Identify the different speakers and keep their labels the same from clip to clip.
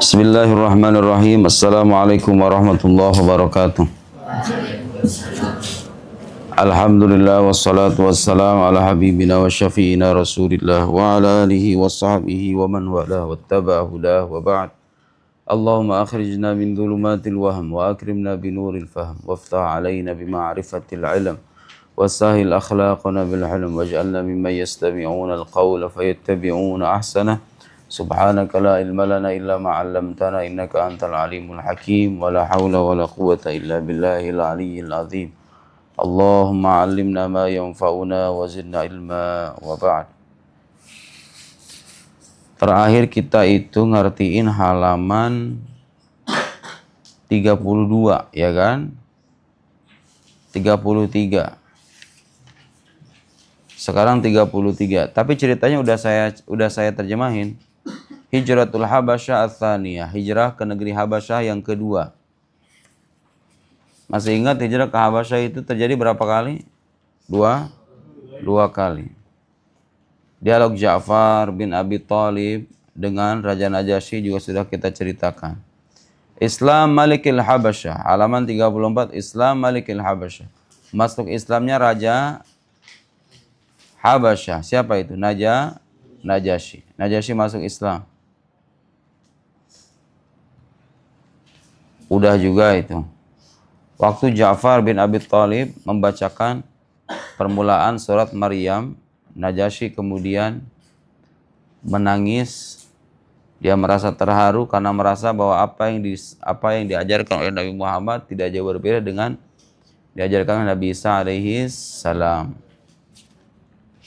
Speaker 1: Bismillahirrahmanirrahim. Assalamualaikum warahmatullahi wabarakatuh. Alhamdulillah wassalatu wassalamu ala habibina wa syafi'ina rasulillah wa ala alihi wa sahbihi wa man wala wattaba'a hudah wa ba'd. Allahumma akhrijna min dhulumatil wahm wa akrimna binuril fahm waftah alaina bima'rifatil ilm wasahil akhlaqana bil hilm waj'alna mimman yastami'una al-qawla fayattabi'una ahsanah. Subhanaka la ilma lana illa ma 'allamtana innaka antal alimul hakim wa la haula wa la quwwata illa billahil aliyyil azim. Allahumma 'allimna ma yanfa'una wa zidna ilma wa ba'd. Terakhir kita itu ngertiin halaman 32 ya kan? 33. Sekarang 33. Tapi ceritanya udah saya terjemahin. Hijratul Habasyah ats-tsaniyah, hijrah ke negeri Habasyah yang kedua. Masih ingat hijrah ke Habasyah itu terjadi berapa kali? Dua kali. Dialog Ja'far bin Abi Thalib dengan Raja Najasyi juga sudah kita ceritakan. Islam Malikil Habasyah, halaman 34, Islam Malikil Habasyah. Masuk Islamnya Raja Habasyah. Siapa itu? Najasyi. Najasyi masuk Islam. Udah juga itu. Waktu Ja'far bin Abi Thalib membacakan permulaan surat Maryam, Najasyi kemudian menangis. Dia merasa terharu karena merasa bahwa apa yang diajarkan oleh Nabi Muhammad tidak jauh berbeda dengan diajarkan oleh Nabi Isa alaihi salam.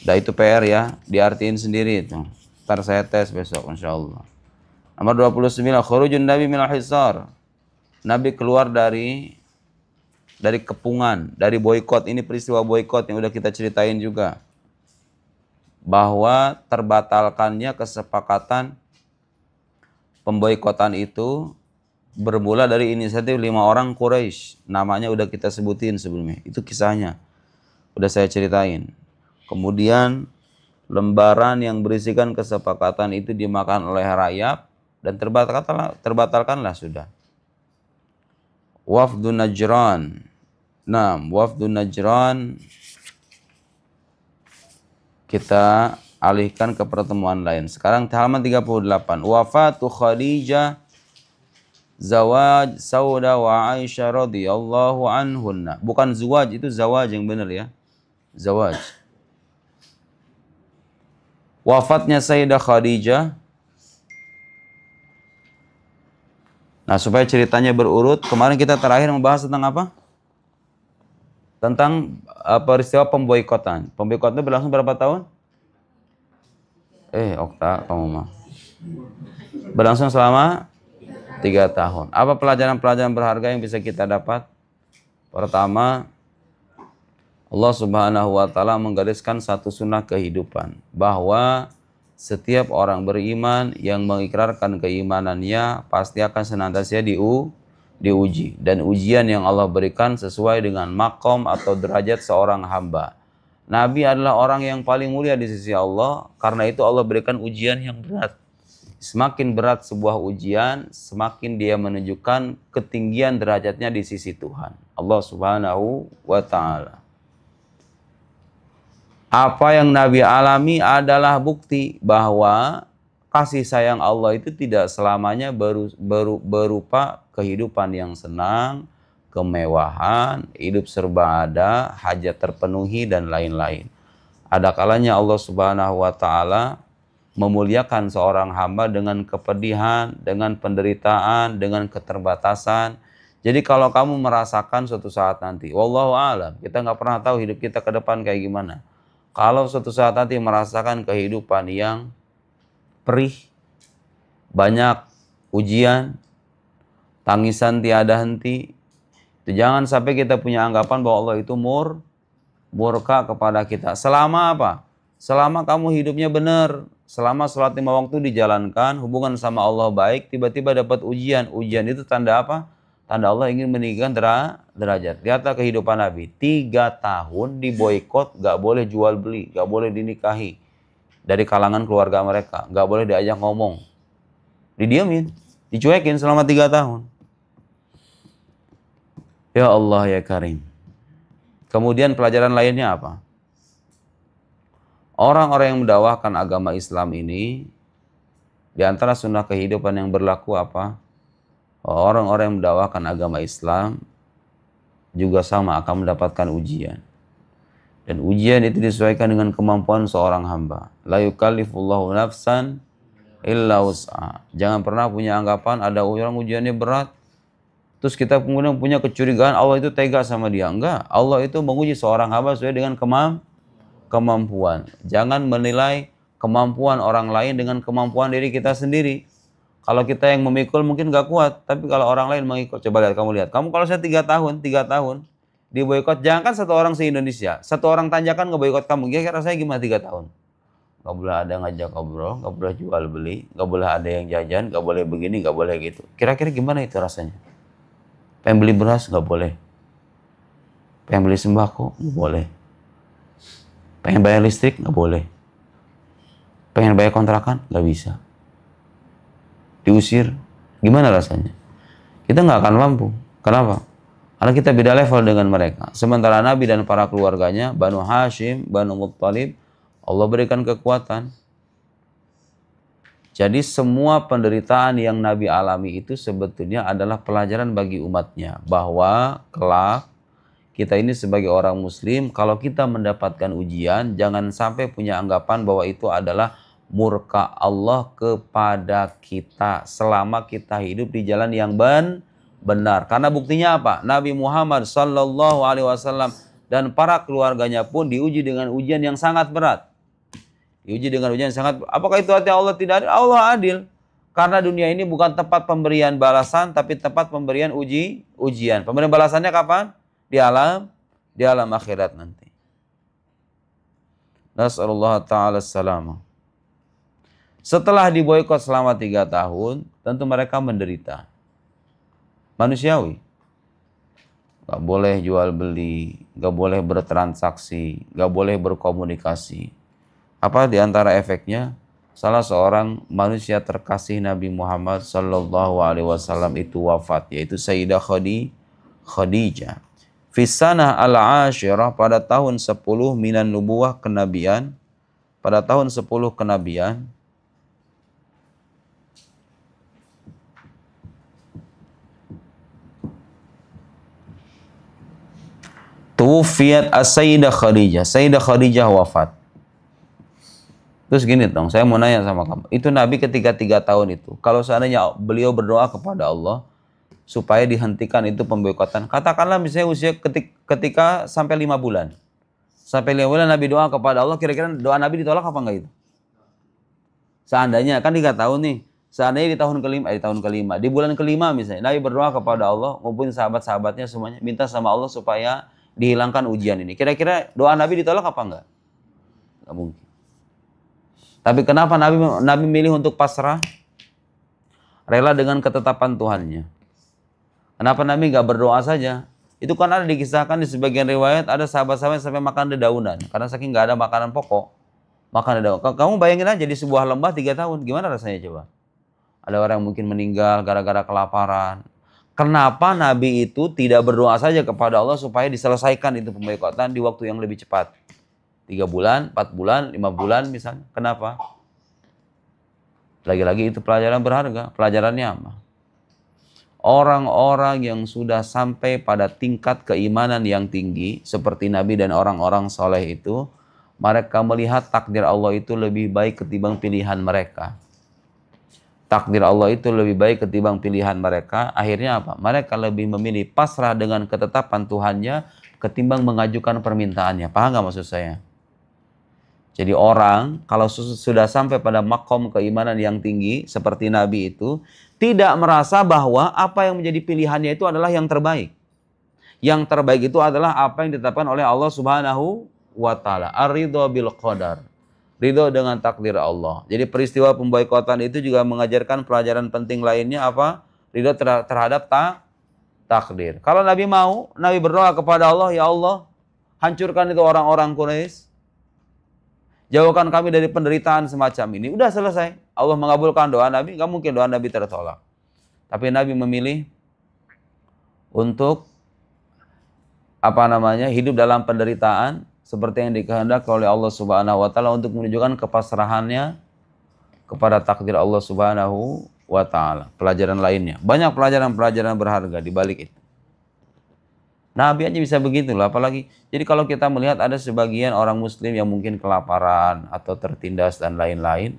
Speaker 1: Nah itu PR ya, diartiin sendiri itu. Ntar saya tes besok insyaallah. Nomor 29, khurujun Nabi minal hisar. Nabi keluar dari kepungan, dari boikot. Ini peristiwa boikot yang udah kita ceritain juga. Bahwa terbatalkannya kesepakatan pemboikotan itu bermula dari inisiatif 5 orang Quraisy. Namanya udah kita sebutin sebelumnya. Itu kisahnya. Udah saya ceritain. Kemudian lembaran yang berisikan kesepakatan itu dimakan oleh rayap dan terbatalkanlah sudah. Wafdu Najran. Nah, Wafdu Najran kita alihkan ke pertemuan lain. Sekarang halaman 38. Wafatu Khadijah, zawaj Sauda wa Aisyah radhiyallahu anhunna. Bukan zuwaj, itu zawaj yang benar ya. Zawaj. Wafatnya Sayyidah Khadijah. Nah, supaya ceritanya berurut, kemarin kita terakhir membahas tentang apa? Tentang peristiwa pemboikotan. Pemboikotan itu berlangsung berapa tahun? Okta, kamu mah. Berlangsung selama 3 tahun. Apa pelajaran-pelajaran berharga yang bisa kita dapat? Pertama, Allah Subhanahu wa Ta'ala menggariskan satu sunnah kehidupan, bahwa setiap orang beriman yang mengikrarkan keimanannya pasti akan senantiasa diuji, dan ujian yang Allah berikan sesuai dengan makom atau derajat seorang hamba. Nabi adalah orang yang paling mulia di sisi Allah, karena itu Allah berikan ujian yang berat. Semakin berat sebuah ujian, semakin dia menunjukkan ketinggian derajatnya di sisi Tuhan Allah Subhanahu wa Ta'ala. Apa yang Nabi alami adalah bukti bahwa kasih sayang Allah itu tidak selamanya berupa kehidupan yang senang, kemewahan, hidup serba ada, hajat terpenuhi, dan lain-lain. Ada kalanya Allah Subhanahu wa Ta'ala memuliakan seorang hamba dengan kepedihan, dengan penderitaan, dengan keterbatasan. Jadi kalau kamu merasakan suatu saat nanti, wallahu a'lam, kita nggak pernah tahu hidup kita ke depan kayak gimana. Kalau suatu saat nanti merasakan kehidupan yang perih, banyak ujian, tangisan tiada henti, itu jangan sampai kita punya anggapan bahwa Allah itu murka kepada kita. Selama apa? Selama kamu hidupnya benar, selama sholat 5 waktu dijalankan, hubungan sama Allah baik, tiba-tiba dapat ujian. Ujian itu tanda apa? Tanda Allah ingin meninggikan derajat. Lihatlah kehidupan Nabi. 3 tahun diboikot, gak boleh jual beli, gak boleh dinikahi dari kalangan keluarga mereka, gak boleh diajak ngomong, didiamin. Dicuekin selama 3 tahun. Ya Allah ya Karim. Kemudian pelajaran lainnya apa? Orang-orang yang mendakwahkan agama Islam ini, di antara sunnah kehidupan yang berlaku apa? Orang-orang yang mendakwahkan agama Islam juga sama akan mendapatkan ujian. Dan ujian itu disesuaikan dengan kemampuan seorang hamba. La yukallifullahu nafsan illa wus'aha. Jangan pernah punya anggapan ada orang ujiannya berat, terus kita kemudian punya kecurigaan Allah itu tega sama dia. Enggak, Allah itu menguji seorang hamba sesuai dengan kemampuan. Jangan menilai kemampuan orang lain dengan kemampuan diri kita sendiri. Kalau kita yang memikul mungkin gak kuat, tapi kalau orang lain mengikut, coba lihat, kamu kalau saya 3 tahun diboikot, jangan kan 1 orang se-Indonesia, 1 orang Tanjakan ngeboikot kamu, kira-kira saya gimana 3 tahun? Gak boleh ada ngajak ngobrol, gak boleh jual beli, gak boleh ada yang jajan, gak boleh begini, gak boleh gitu. Kira-kira gimana itu rasanya? Pengen beli beras nggak boleh, pengen beli sembako nggak boleh, pengen bayar listrik nggak boleh, pengen bayar kontrakan nggak bisa, diusir, gimana rasanya? Kita nggak akan mampu. Kenapa? Karena kita beda level dengan mereka. Sementara Nabi dan para keluarganya, Banu Hashim, Banu Muttalib, Allah berikan kekuatan. Jadi semua penderitaan yang Nabi alami itu sebetulnya adalah pelajaran bagi umatnya. Bahwa kelak kita ini sebagai orang muslim, kalau kita mendapatkan ujian, jangan sampai punya anggapan bahwa itu adalah murka Allah kepada kita selama kita hidup di jalan yang benar. Karena buktinya apa? Nabi Muhammad SAW dan para keluarganya pun diuji dengan ujian yang sangat berat. Diuji dengan ujian sangat. Apakah itu artinya Allah tidak adil? Allah adil. Karena dunia ini bukan tempat pemberian balasan, tapi tempat pemberian ujian. Pemberian balasannya kapan? Di alam akhirat nanti. Nas'alullah ta'ala salamah. Setelah diboikot selama 3 tahun, tentu mereka menderita. Manusiawi. Gak boleh jual beli, gak boleh bertransaksi, gak boleh berkomunikasi. Apa di antara efeknya? Salah seorang manusia terkasih Nabi Muhammad sallallahu alaihi wasallam itu wafat, yaitu Sayyidah Khadijah. Fi sanah al-ashirah, pada tahun 10 minan nubuwah kenabian, pada tahun 10 kenabian, tuwfiyat as-Sayyidah Khadijah. Sayyidah Khadijah wafat. Terus gini dong, saya mau nanya sama kamu. Itu Nabi ketika 3 tahun itu, kalau seandainya beliau berdoa kepada Allah supaya dihentikan itu pemboikotan, katakanlah misalnya usia ketika sampai 5 bulan. Sampai 5 bulan Nabi doa kepada Allah, kira-kira doa Nabi ditolak apa enggak itu? Seandainya, kan 3 tahun nih. Seandainya di tahun kelima, di bulan kelima misalnya, Nabi berdoa kepada Allah, ngumpulin sahabat-sahabatnya semuanya, minta sama Allah supaya dihilangkan ujian ini. Kira-kira doa Nabi ditolak apa enggak? Enggak mungkin. Tapi kenapa Nabi milih untuk pasrah? Rela dengan ketetapan Tuhannya. Kenapa Nabi nggak berdoa saja? Itu kan ada dikisahkan di sebagian riwayat, ada sahabat-sahabat sampai makan dedaunan. Karena saking nggak ada makanan pokok, makan dedaunan. Kamu bayangin aja di sebuah lembah 3 tahun, gimana rasanya coba? Ada orang yang mungkin meninggal gara-gara kelaparan. Kenapa Nabi itu tidak berdoa saja kepada Allah supaya diselesaikan itu pemboikotan di waktu yang lebih cepat? 3 bulan, 4 bulan, 5 bulan misalnya. Kenapa? Lagi-lagi itu pelajaran berharga. Pelajarannya apa? Orang-orang yang sudah sampai pada tingkat keimanan yang tinggi, seperti Nabi dan orang-orang soleh itu, mereka melihat takdir Allah itu lebih baik ketimbang pilihan mereka. Takdir Allah itu lebih baik ketimbang pilihan mereka. Akhirnya apa? Mereka lebih memilih pasrah dengan ketetapan Tuhannya ketimbang mengajukan permintaannya. Paham nggak maksud saya? Jadi orang kalau sudah sampai pada makom keimanan yang tinggi seperti Nabi itu, tidak merasa bahwa apa yang menjadi pilihannya itu adalah yang terbaik. Yang terbaik itu adalah apa yang ditetapkan oleh Allah Subhanahu wa taala. Ar-ridho bil qadar. Ridho dengan takdir Allah. Jadi peristiwa pemboikotan itu juga mengajarkan pelajaran penting lainnya apa? Ridho terhadap takdir. Kalau Nabi mau, Nabi berdoa kepada Allah, ya Allah, hancurkan itu orang-orang Quraisy. Jauhkan kami dari penderitaan semacam ini. Udah selesai. Allah mengabulkan doa Nabi. Gak mungkin doa Nabi tertolak. Tapi Nabi memilih untuk hidup dalam penderitaan seperti yang dikehendaki oleh Allah Subhanahu wa taala untuk menunjukkan kepasrahannya kepada takdir Allah Subhanahu wa taala. Pelajaran lainnya, banyak pelajaran-pelajaran berharga di balik itu. Nabi aja bisa begitulah, apalagi jadi kalau kita melihat ada sebagian orang muslim yang mungkin kelaparan atau tertindas dan lain-lain,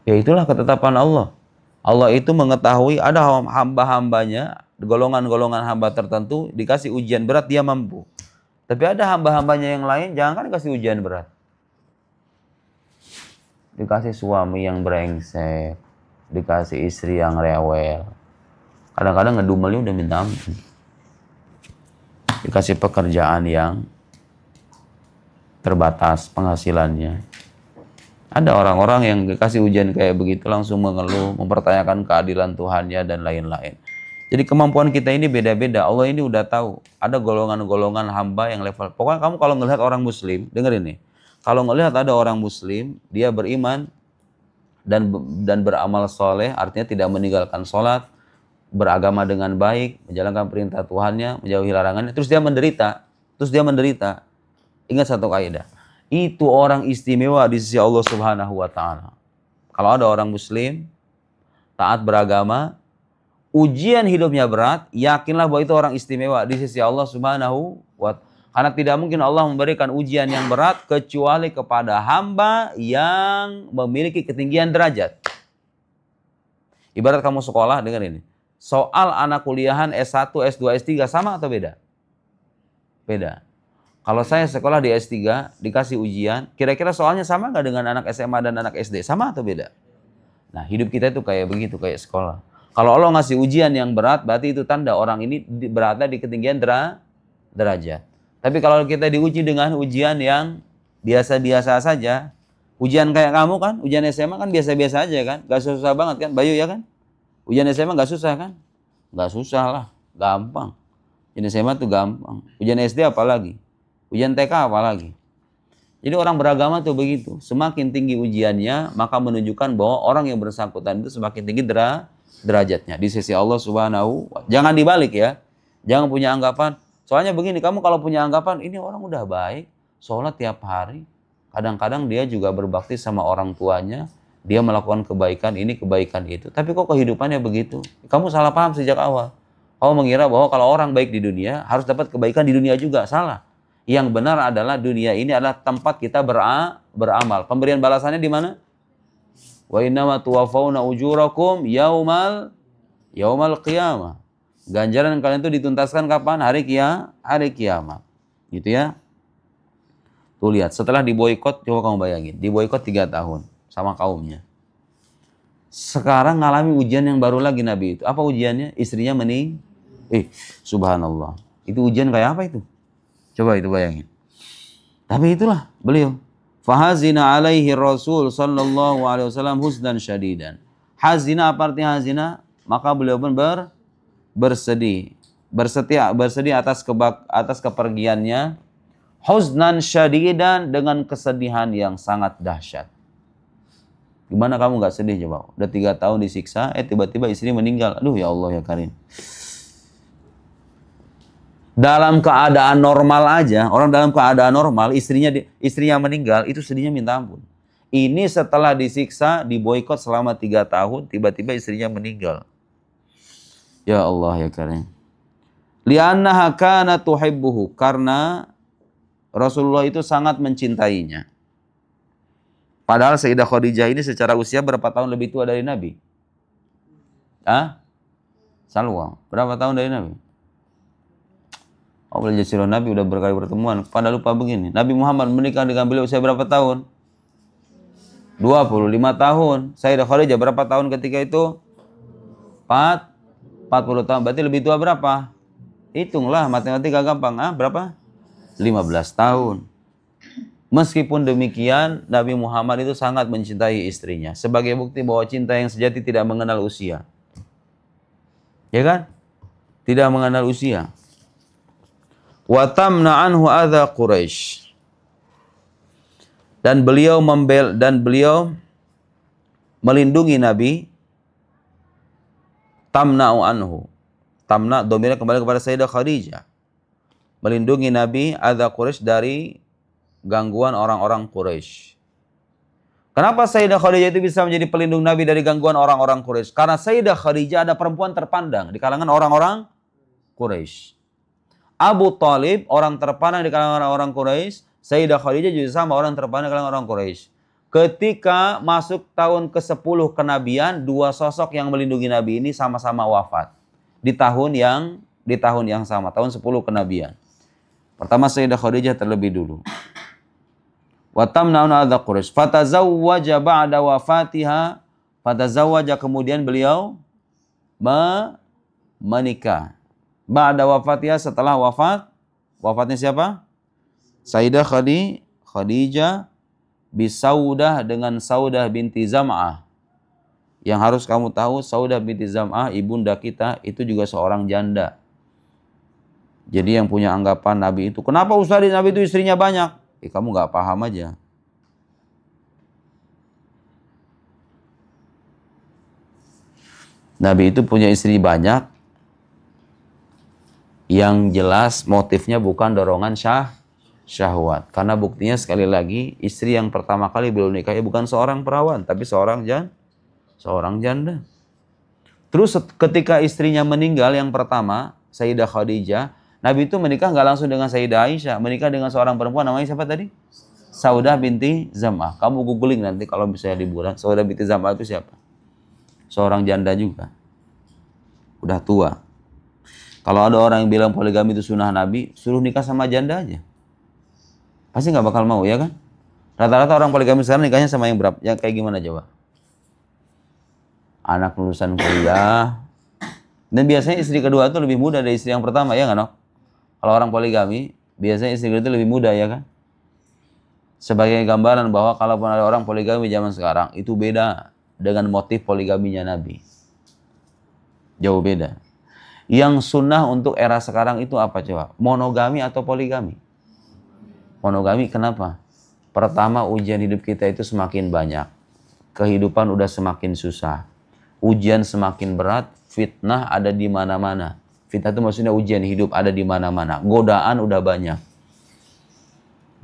Speaker 1: ya itulah ketetapan Allah. Allah itu mengetahui ada hamba-hambanya, golongan-golongan hamba tertentu dikasih ujian berat dia mampu. Tapi ada hamba-hambanya yang lain jangan dikasih ujian berat. Dikasih suami yang brengsek, dikasih istri yang rewel. Kadang-kadang ngedumelnya udah minta ampun. Dikasih pekerjaan yang terbatas penghasilannya. Ada orang-orang yang dikasih ujian kayak begitu langsung mengeluh, mempertanyakan keadilan Tuhannya dan lain-lain. Jadi kemampuan kita ini beda-beda. Allah ini udah tahu. Ada golongan-golongan hamba yang level. Pokoknya kamu kalau ngelihat orang muslim, dengerin nih. Kalau ngelihat ada orang muslim, dia beriman dan beramal soleh, artinya tidak meninggalkan sholat, beragama dengan baik, menjalankan perintah Tuhannya, menjauhi larangannya, terus dia menderita. Ingat satu kaidah. Itu orang istimewa di sisi Allah Subhanahu wa taala. Kalau ada orang muslim taat beragama, ujian hidupnya berat, yakinlah bahwa itu orang istimewa di sisi Allah Subhanahu wa taala. Karena tidak mungkin Allah memberikan ujian yang berat kecuali kepada hamba yang memiliki ketinggian derajat. Ibarat kamu sekolah, dengar ini. Soal anak kuliahan S1, S2, S3 sama atau beda? Beda. Kalau saya sekolah di S3, dikasih ujian, kira-kira soalnya sama nggak dengan anak SMA dan anak SD? Sama atau beda? Nah, hidup kita itu kayak begitu, kayak sekolah. Kalau Allah ngasih ujian yang berat, berarti itu tanda orang ini berada di ketinggian derajat. Tapi kalau kita diuji dengan ujian yang biasa-biasa saja, ujian kayak kamu kan, ujian SMA kan biasa-biasa aja kan, gak susah banget kan, Bayu ya kan? Ujian SMA gak susah kan? Gak susah lah, gampang. Ujian SMA tuh gampang. Ujian SD apalagi? Ujian TK apalagi? Jadi orang beragama tuh begitu. Semakin tinggi ujiannya, maka menunjukkan bahwa orang yang bersangkutan itu semakin tinggi derajatnya di sisi Allah Subhanahu wa taala. Jangan dibalik ya. Jangan punya anggapan. Soalnya begini, kamu kalau punya anggapan ini orang udah baik, sholat tiap hari, kadang-kadang dia juga berbakti sama orang tuanya, dia melakukan kebaikan ini, kebaikan itu. Tapi kok kehidupannya begitu? Kamu salah paham sejak awal. Kamu mengira bahwa kalau orang baik di dunia harus dapat kebaikan di dunia juga. Salah. Yang benar adalah dunia ini adalah tempat kita beramal. Pemberian balasannya di mana? Wa innama tuwaffawna ujurakum yaumal qiyamah. Ganjaran kalian itu dituntaskan kapan? Hari kiamat. Gitu ya. Tuh lihat, setelah diboikot, coba kamu bayangin. Diboikot 3 tahun sama kaumnya. Sekarang ngalami ujian yang baru lagi Nabi itu. Apa ujiannya? Istrinya subhanallah. Itu ujian kayak apa itu? Coba itu bayangin. Tapi itulah beliau. Fahazina alaihi Rasul sallallahu alaihi wasallam huznan syadidan. Hazina apa artinya hazina? Maka beliau pun bersedih atas kepergiannya, huznan syadidan, dengan kesedihan yang sangat dahsyat. Gimana kamu nggak sedih coba? Udah 3 tahun disiksa, tiba-tiba istri meninggal. Aduh ya Allah ya Karim. Dalam keadaan normal aja, orang dalam keadaan normal, istrinya meninggal, itu sedihnya minta ampun. Ini setelah disiksa, diboikot selama 3 tahun, tiba-tiba istrinya meninggal. Ya Allah ya Karim. Li'annaha kanat tuhibbuhu, karena Rasulullah itu sangat mencintainya. Padahal Sayyidah Khadijah ini secara usia berapa tahun lebih tua dari Nabi? Salwa. Berapa tahun dari Nabi? Oh, belajar sirah Nabi udah berkali pertemuan. Pada lupa begini. Nabi Muhammad menikah dengan beliau usia berapa tahun? 25 tahun. Sayyidah Khadijah berapa tahun ketika itu? 40 tahun. Berarti lebih tua berapa? Hitunglah, matematika gampang. Berapa? 15 tahun. Meskipun demikian, Nabi Muhammad itu sangat mencintai istrinya. Sebagai bukti bahwa cinta yang sejati tidak mengenal usia. Ya kan? Tidak mengenal usia. Wa tamna anhu adza Quraisy. Dan beliau melindungi Nabi tamna'u anhu. Tamna domirnya kembali kepada Sayyidah Khadijah. Melindungi Nabi adza Quraisy dari gangguan orang-orang Quraisy. Kenapa Sayyidah Khadijah itu bisa menjadi pelindung Nabi dari gangguan orang-orang Quraisy? Karena Sayyidah Khadijah ada perempuan terpandang di kalangan orang-orang Quraisy. Abu Thalib orang terpandang di kalangan orang-orang Quraisy. Sayyidah Khadijah juga sama orang terpandang di kalangan orang Quraisy. Ketika masuk tahun ke-10 kenabian, dua sosok yang melindungi Nabi ini sama-sama wafat. Di tahun yang sama, tahun 10 kenabian. Pertama Sayyidah Khadijah terlebih dulu. Wa tamna'una adza Quraisy. Fatazawwaja ba'da wafatiha. Fatazawwaja kemudian beliau menikah. Ba'da wafatiha setelah wafatnya siapa? Sayyidah Khadijah bisaudah dengan Saudah binti Zam'ah. Yang harus kamu tahu, Saudah binti Zam'ah, ibunda kita, itu juga seorang janda. Jadi yang punya anggapan Nabi itu, kenapa Ustaz Nabi itu istrinya banyak? Kamu nggak paham aja. Nabi itu punya istri banyak, yang jelas motifnya bukan dorongan syahwat. Karena buktinya sekali lagi, istri yang pertama kali beliau nikahi bukan seorang perawan, tapi seorang janda. Terus ketika istrinya meninggal yang pertama, Sayyidah Khadijah, Nabi itu menikah nggak langsung dengan Sayyidah Aisyah, menikah dengan seorang perempuan namanya siapa tadi? Saudah binti Zam'ah. Kamu googling nanti kalau misalnya liburan, Saudah binti Zam'ah itu siapa? Seorang janda juga. Udah tua. Kalau ada orang yang bilang poligami itu sunnah Nabi, suruh nikah sama janda aja. Pasti nggak bakal mau, ya kan? Rata-rata orang poligami sekarang nikahnya sama yang berapa? Yang kayak gimana coba? Anak lulusan kuliah. Dan biasanya istri kedua itu lebih muda dari istri yang pertama, ya nggak, no? Kalau orang poligami, biasanya istri kedua itu lebih muda, ya kan? Sebagai gambaran bahwa kalaupun ada orang poligami zaman sekarang, itu beda dengan motif poligaminya Nabi. Jauh beda. Yang sunnah untuk era sekarang itu apa coba? Monogami atau poligami? Monogami, kenapa? Pertama, ujian hidup kita itu semakin banyak. Kehidupan udah semakin susah. Ujian semakin berat, fitnah ada di mana-mana. Fitnah itu maksudnya ujian hidup ada di mana-mana. Godaan udah banyak.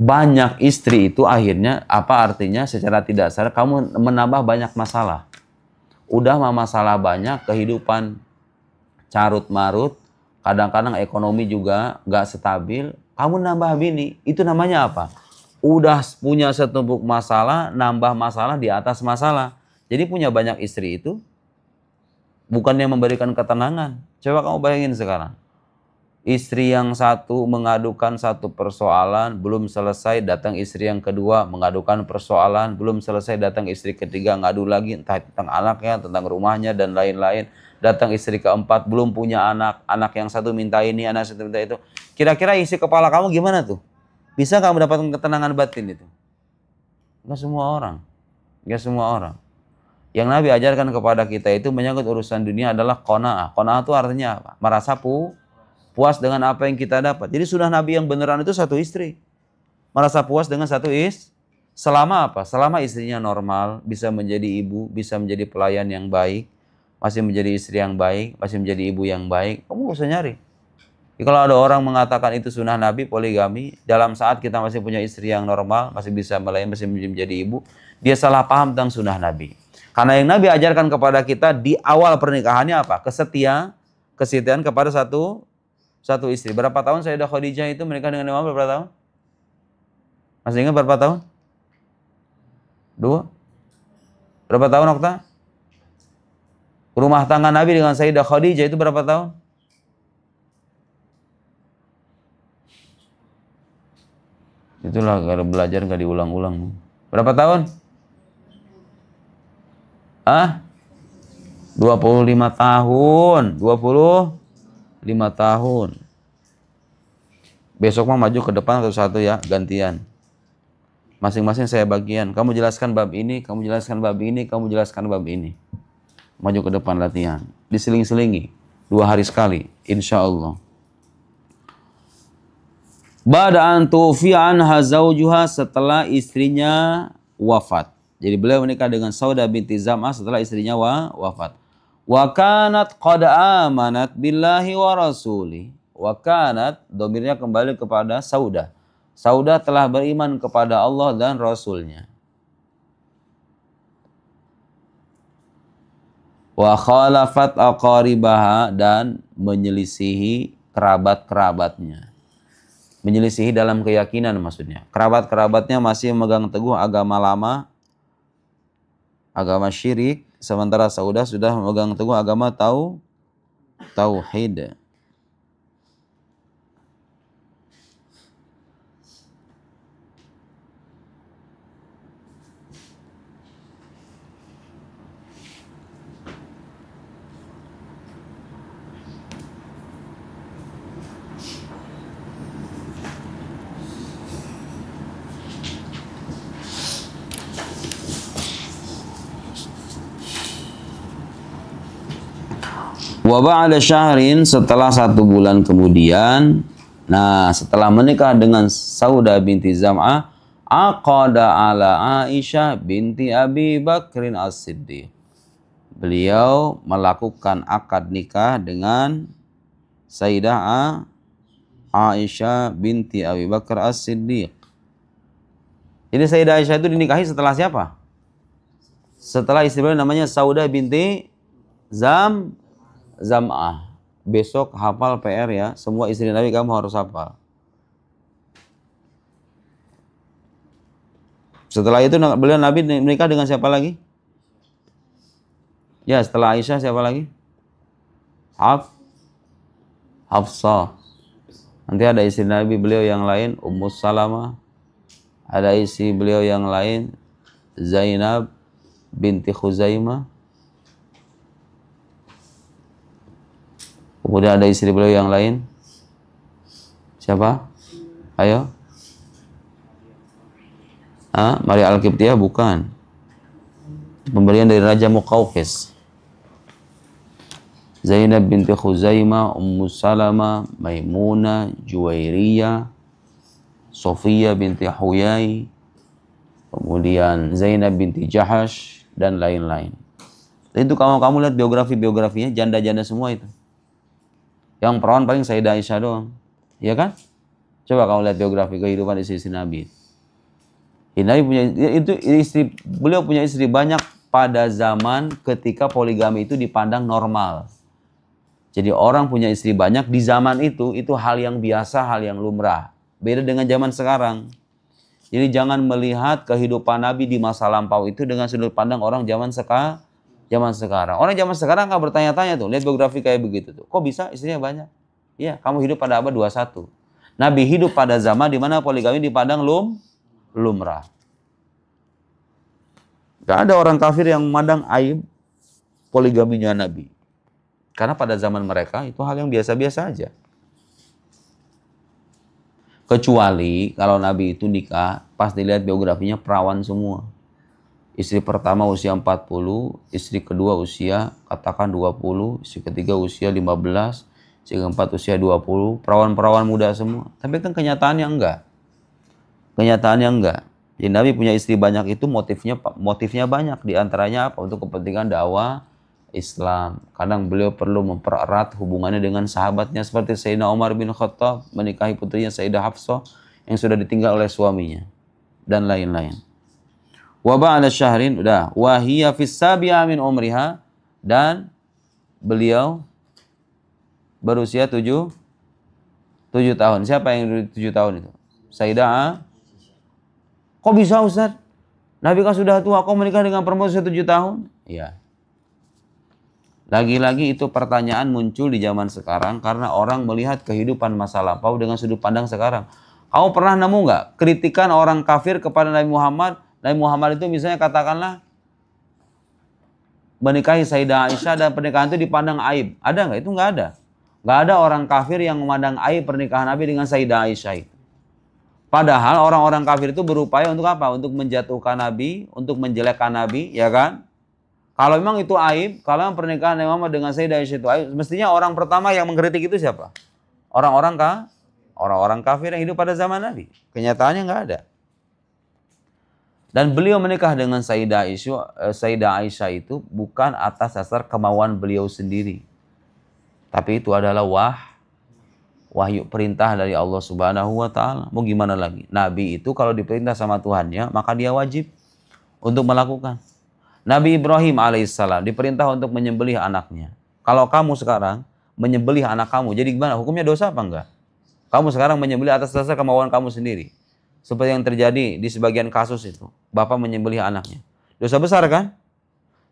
Speaker 1: Banyak istri itu akhirnya, apa artinya? Secara tidak sadar kamu menambah banyak masalah. Udah masalah banyak, kehidupan carut marut, kadang-kadang ekonomi juga nggak stabil. Kamu nambah bini, itu namanya apa? Udah punya setumpuk masalah, nambah masalah di atas masalah. Jadi punya banyak istri itu bukannya memberikan ketenangan. Coba kamu bayangin sekarang. Istri yang satu mengadukan satu persoalan, belum selesai, datang istri yang kedua mengadukan persoalan, belum selesai, datang istri ketiga ngadu lagi, entah tentang anaknya, tentang rumahnya, dan lain-lain. Datang istri keempat, belum punya anak, anak yang satu minta ini, anak satu minta itu. Kira-kira isi kepala kamu gimana tuh? Bisa kamu mendapatkan ketenangan batin itu? Nggak semua orang. Nggak semua orang. Yang Nabi ajarkan kepada kita itu menyangkut urusan dunia adalah qanaah. Qanaah itu artinya apa? Merasa puas dengan apa yang kita dapat. Jadi sunnah Nabi yang beneran itu satu istri. Merasa puas dengan satu selama apa? Selama istrinya normal, bisa menjadi ibu, bisa menjadi pelayan yang baik, masih menjadi istri yang baik, masih menjadi ibu yang baik, kamu gak usah nyari. Jadi kalau ada orang mengatakan itu sunnah Nabi, poligami, dalam saat kita masih punya istri yang normal, masih bisa melayan, masih menjadi ibu, dia salah paham tentang sunnah Nabi. Karena yang Nabi ajarkan kepada kita di awal pernikahannya apa? Kesetiaan kepada satu istri. Berapa tahun Sayyidah Khadijah itu menikah dengan Imam berapa tahun? Masih ingat berapa tahun? 2? Berapa tahun, Okta? Rumah tangga Nabi dengan Sayyidah Khadijah itu berapa tahun? Itulah kalau belajar nggak diulang-ulang. Berapa tahun? 25 tahun. 25 tahun. Besok mah maju ke depan satu-satu ya, gantian. Masing-masing saya bagian. Kamu jelaskan bab ini, kamu jelaskan bab ini, kamu jelaskan bab ini. Maju ke depan latihan. Diseling-selingi. 2 hari sekali, insya Allah. Ba'da an tufi'an hazaujuha, setelah istrinya wafat. Jadi beliau menikah dengan Saudah binti Zam'ah setelah istrinya wafat. Wa kanat qad amanat billahi wa rasuli. Wa kanat, domirnya kembali kepada Saudah. Saudah telah beriman kepada Allah dan Rasulnya. Wa khalafat aqaribaha, dan menyelisihi kerabat-kerabatnya. Menyelisihi dalam keyakinan maksudnya. Kerabat-kerabatnya masih memegang teguh agama lama, agama syirik, sementara Saudah sudah memegang teguh agama tauhid. Wa ba'da syahrin, setelah 1 bulan kemudian, nah setelah menikah dengan Saudah binti Zam'ah, aqada ala Aisyah binti Abi Bakrin As-Siddiq. Beliau melakukan akad nikah dengan Sayyidah Aisyah binti Abi Bakar As-Siddiq. Jadi Sayyidah Aisyah itu dinikahi setelah siapa? Setelah istri beliau namanya Saudah binti Zam'ah. Besok hafal PR ya. Semua istri Nabi kamu harus hafal. Setelah itu beliau Nabi menikah dengan siapa lagi? Ya, setelah Aisyah siapa lagi? Hafsah. Nanti ada istri Nabi beliau yang lain, Ummu Salamah. Ada istri beliau yang lain, Zainab binti Khuzaimah. Kemudian ada istri beliau yang lain. Siapa? Ayo. Maria Al-Qibtiyah bukan. Pemberian dari Raja Muqawqis. Zainab binti Khuzaimah, Ummu Salamah, Maimunah, Juwairiyah, Sofia binti Huyai, kemudian Zainab binti Jahash, dan lain-lain. Itu kamu lihat biografinya, janda-janda semua itu. Yang perawan paling Sayyidah Aisyah doang. Iya kan? Coba kamu lihat biografi kehidupan istri-istri Nabi. Nabi punya beliau punya istri banyak pada zaman ketika poligami itu dipandang normal. Jadi orang punya istri banyak di zaman itu hal yang biasa, hal yang lumrah. Beda dengan zaman sekarang. Jadi jangan melihat kehidupan Nabi di masa lampau itu dengan sudut pandang orang zaman sekarang. Orang zaman sekarang nggak bertanya-tanya tuh, lihat biografi kayak begitu tuh. Kok bisa istrinya banyak? Iya, kamu hidup pada abad 21. Nabi hidup pada zaman di mana poligami dipandang lumrah. Gak ada orang kafir yang memandang aib poligaminya Nabi. Karena pada zaman mereka itu hal yang biasa-biasa aja. Kecuali kalau Nabi itu nikah, pas dilihat biografinya perawan semua. Istri pertama usia 40, istri kedua usia katakan 20, istri ketiga usia 15, istri keempat usia 20, perawan-perawan muda semua. Tapi kan kenyataannya enggak. Jadi Nabi punya istri banyak itu motifnya banyak. Di antaranya apa? Untuk kepentingan dakwah Islam. Kadang beliau perlu mempererat hubungannya dengan sahabatnya seperti Sayyidina Umar bin Khattab menikahi putrinya Sayyidah Hafsah yang sudah ditinggal oleh suaminya dan lain-lain. Wa ba'da syahrin, udah, wa hiya fis sabi'a min umriha, dan beliau berusia 7 tahun. Siapa yang 7 tahun itu? Sayyidah. Kok bisa Ustaz? Nabi kan sudah tua, kok menikah dengan perempuan usia 7 tahun? Iya. Lagi-lagi itu pertanyaan muncul di zaman sekarang karena orang melihat kehidupan masa lampau dengan sudut pandang sekarang. Kamu pernah nemu nggak kritikan orang kafir kepada Nabi Muhammad? Nabi Muhammad itu misalnya katakanlah menikahi Sayyidah Aisyah dan pernikahan itu dipandang aib. Ada nggak? Itu nggak ada. Nggak ada orang kafir yang memandang aib pernikahan Nabi dengan Sayyidah Aisyah itu. Padahal orang-orang kafir itu berupaya untuk apa? Untuk menjatuhkan Nabi, untuk menjelekkan Nabi, ya kan? Kalau memang itu aib, kalau memang pernikahan Nabi Muhammad dengan Sayyidah Aisyah itu aib, mestinya orang pertama yang mengkritik itu siapa? Orang-orang kafir yang hidup pada zaman Nabi. Kenyataannya nggak ada. Dan beliau menikah dengan Sayyidah Aisyah itu bukan atas dasar kemauan beliau sendiri. Tapi itu adalah wahyu perintah dari Allah Subhanahu wa taala. Mau gimana lagi? Nabi itu kalau diperintah sama Tuhannya, maka dia wajib untuk melakukan. Nabi Ibrahim alaihissalam diperintah untuk menyembelih anaknya. Kalau kamu sekarang menyembelih anak kamu, jadi gimana? Hukumnya dosa apa enggak? Kamu sekarang menyembelih atas dasar kemauan kamu sendiri. Seperti yang terjadi di sebagian kasus itu. Bapak menyembelih anaknya. Dosa besar kan?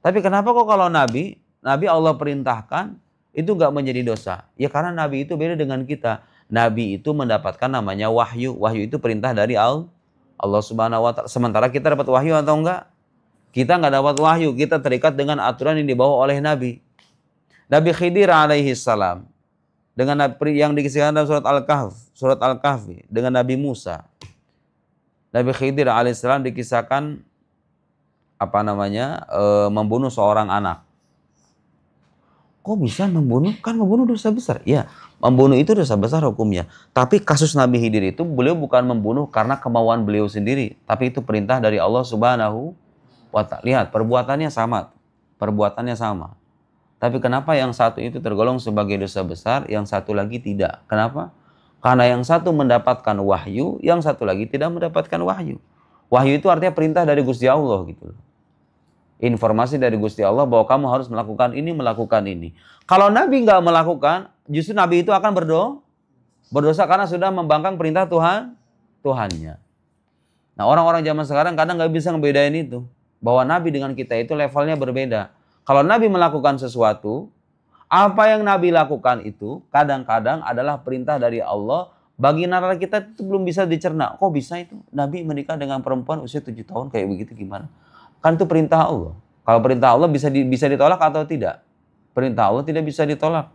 Speaker 1: Tapi kenapa kok kalau Nabi Allah perintahkan, itu nggak menjadi dosa? Ya karena Nabi itu beda dengan kita. Nabi itu mendapatkan namanya wahyu. Wahyu itu perintah dari Allah Subhanahu wa taala. Sementara kita dapat wahyu atau enggak? Kita nggak dapat wahyu. Kita terikat dengan aturan yang dibawa oleh Nabi. Nabi Khidir alaihi salam. Dengan yang dikisahkan dalam surat Al-Kahfi. Dengan Nabi Musa. Nabi Khidir alaihissalam dikisahkan membunuh seorang anak. Kok bisa membunuh? Kan membunuh dosa besar. Ya, membunuh itu dosa besar hukumnya. Tapi kasus Nabi Khidir itu beliau bukan membunuh karena kemauan beliau sendiri, tapi itu perintah dari Allah Subhanahu wa taala. Lihat, perbuatannya sama. Perbuatannya sama. Tapi kenapa yang satu itu tergolong sebagai dosa besar, yang satu lagi tidak? Kenapa? Karena yang satu mendapatkan wahyu, yang satu lagi tidak mendapatkan wahyu. Wahyu itu artinya perintah dari Gusti Allah gitu. Informasi dari Gusti Allah bahwa kamu harus melakukan ini. Kalau Nabi nggak melakukan, justru Nabi itu akan berdosa karena sudah membangkang perintah Tuhannya. Nah, orang-orang zaman sekarang kadang nggak bisa ngebedain itu. Bahwa Nabi dengan kita itu levelnya berbeda. Kalau Nabi melakukan sesuatu, apa yang Nabi lakukan itu kadang-kadang adalah perintah dari Allah. Bagi nalar kita itu belum bisa dicerna. Kok bisa itu? Nabi menikah dengan perempuan usia 7 tahun kayak begitu gimana? Kan itu perintah Allah. Kalau perintah Allah bisa ditolak atau tidak? Perintah Allah tidak bisa ditolak.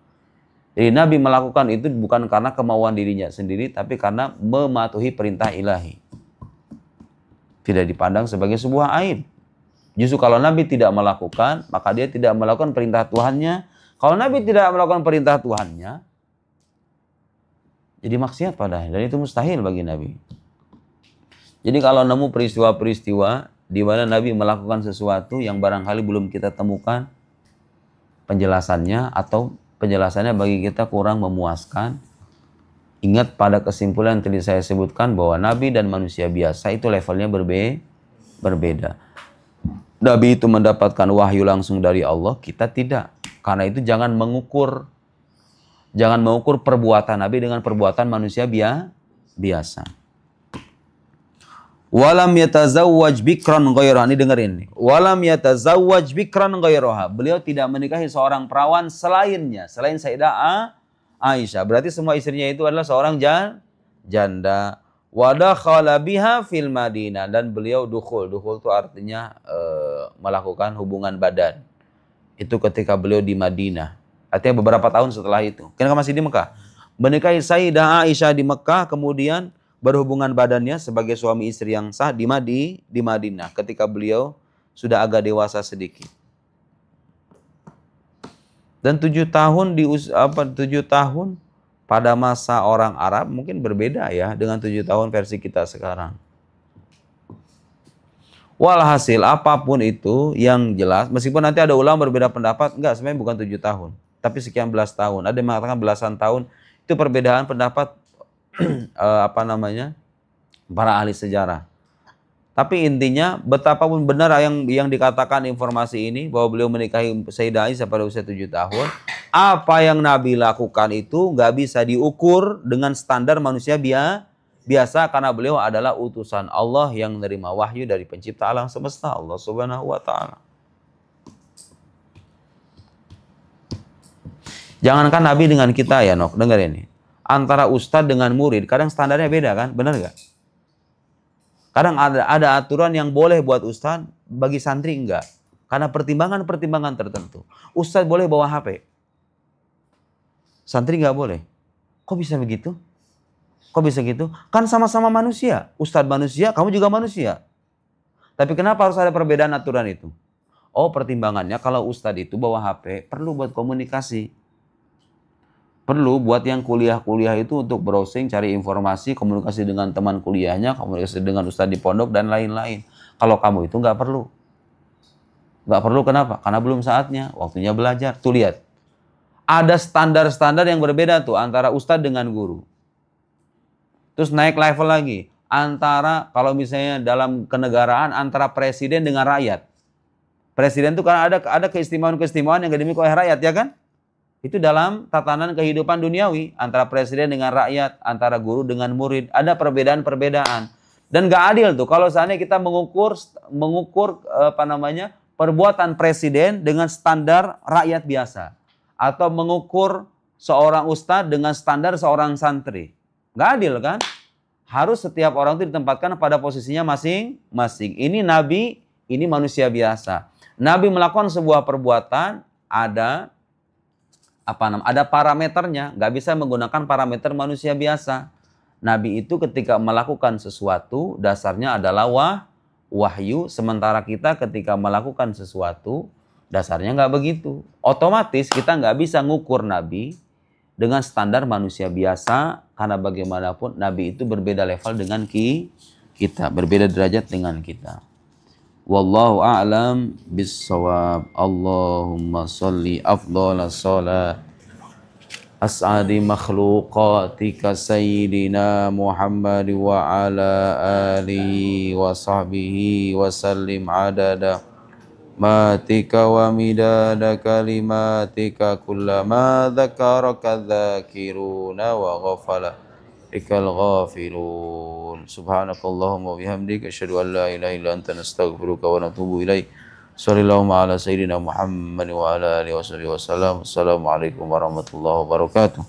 Speaker 1: Jadi Nabi melakukan itu bukan karena kemauan dirinya sendiri, tapi karena mematuhi perintah ilahi. Tidak dipandang sebagai sebuah aib. Justru kalau Nabi tidak melakukan, maka dia tidak melakukan perintah Tuhannya. Kalau Nabi tidak melakukan perintah Tuhannya, jadi maksiat padahal. Dan itu mustahil bagi Nabi. Jadi kalau nemu peristiwa-peristiwa di mana Nabi melakukan sesuatu yang barangkali belum kita temukan penjelasannya atau penjelasannya bagi kita kurang memuaskan, ingat pada kesimpulan yang tadi saya sebutkan bahwa Nabi dan manusia biasa itu levelnya berbeda. Nabi itu mendapatkan wahyu langsung dari Allah, kita tidak. Karena itu jangan mengukur perbuatan Nabi dengan perbuatan manusia biasa. Walam yatazawwaj bikran ghairaha. Ini dengerin nih. Walam yatazawwaj bikran ghairaha. Beliau tidak menikahi seorang perawan selain Sayyidah Aisyah. Berarti semua istrinya itu adalah seorang janda. Wa dakhala biha fil Madinah, dan beliau dukhul. Dukhul itu artinya melakukan hubungan badan. Itu ketika beliau di Madinah. Artinya beberapa tahun setelah itu. Karena masih di Mekah. Menikahi Sayyidah Aisyah di Mekah, kemudian berhubungan badannya sebagai suami istri yang sah di Madinah. Ketika beliau sudah agak dewasa sedikit. Dan 7 tahun 7 tahun pada masa orang Arab mungkin berbeda ya dengan 7 tahun versi kita sekarang. Walhasil apapun itu yang jelas, meskipun nanti ada ulama berbeda pendapat, enggak, sebenarnya bukan 7 tahun, tapi sekian belas tahun. Ada yang mengatakan belasan tahun. Itu perbedaan pendapat para ahli sejarah. Tapi intinya betapapun benar yang dikatakan informasi ini bahwa beliau menikahi Sayyidah Aisyah pada usia 7 tahun, apa yang Nabi lakukan itu nggak bisa diukur dengan standar manusia biasa karena beliau adalah utusan Allah yang menerima wahyu dari pencipta alam semesta, Allah Subhanahu wa taala. Jangankan Nabi dengan kita ya, Nok, dengar ini. Antara ustadz dengan murid kadang standarnya beda kan? Benar nggak? Kadang ada aturan yang boleh buat ustadz, bagi santri enggak. Karena pertimbangan-pertimbangan tertentu. Ustadz boleh bawa HP. Santri nggak boleh. Kok bisa begitu? Kok bisa gitu? Kan sama-sama manusia. Ustadz manusia, kamu juga manusia. Tapi kenapa harus ada perbedaan aturan itu? Oh, pertimbangannya kalau ustadz itu bawa HP, perlu buat komunikasi. Perlu buat yang kuliah-kuliah itu untuk browsing, cari informasi, komunikasi dengan teman kuliahnya, komunikasi dengan ustadz di pondok, dan lain-lain. Kalau kamu itu nggak perlu. Nggak perlu kenapa? Karena belum saatnya, waktunya belajar. Tuh lihat, ada standar-standar yang berbeda tuh antara ustadz dengan guru. Terus naik level lagi, antara kalau misalnya dalam kenegaraan antara presiden dengan rakyat. Presiden itu kan ada keistimewaan-keistimewaan yang dimiliki oleh rakyat, ya kan? Itu dalam tatanan kehidupan duniawi, antara presiden dengan rakyat, antara guru dengan murid, ada perbedaan-perbedaan. Dan gak adil tuh kalau seandainya kita mengukur perbuatan presiden dengan standar rakyat biasa, atau mengukur seorang ustadz dengan standar seorang santri. Gak adil kan? Harus setiap orang itu ditempatkan pada posisinya masing-masing. Ini nabi, ini manusia biasa. Nabi melakukan sebuah perbuatan, ada parameternya, nggak bisa menggunakan parameter manusia biasa. Nabi itu ketika melakukan sesuatu, dasarnya adalah wahyu, sementara kita ketika melakukan sesuatu, dasarnya nggak begitu. Otomatis kita nggak bisa ngukur Nabi dengan standar manusia biasa, karena bagaimanapun Nabi itu berbeda level dengan kita, berbeda derajat dengan kita. Wallahu a'lam bissawab. Allahumma sholli afdhalas shalah as'adi makhluqatika sayyidina Muhammad wa ala alihi wa sahbihi wa sallim adada matika wa midada kalimatika kullama dzakaraka dzakiruna wa ghafala ikal ghafilun. Subhanakallahumma bihamdika asyhadu an la ilaha illa anta nastaghfiruka wa natubu ilaik. Sallallahu ala sayyidina Muhammad wa ala alihi wasallam. Assalamualaikum warahmatullahi wabarakatuh.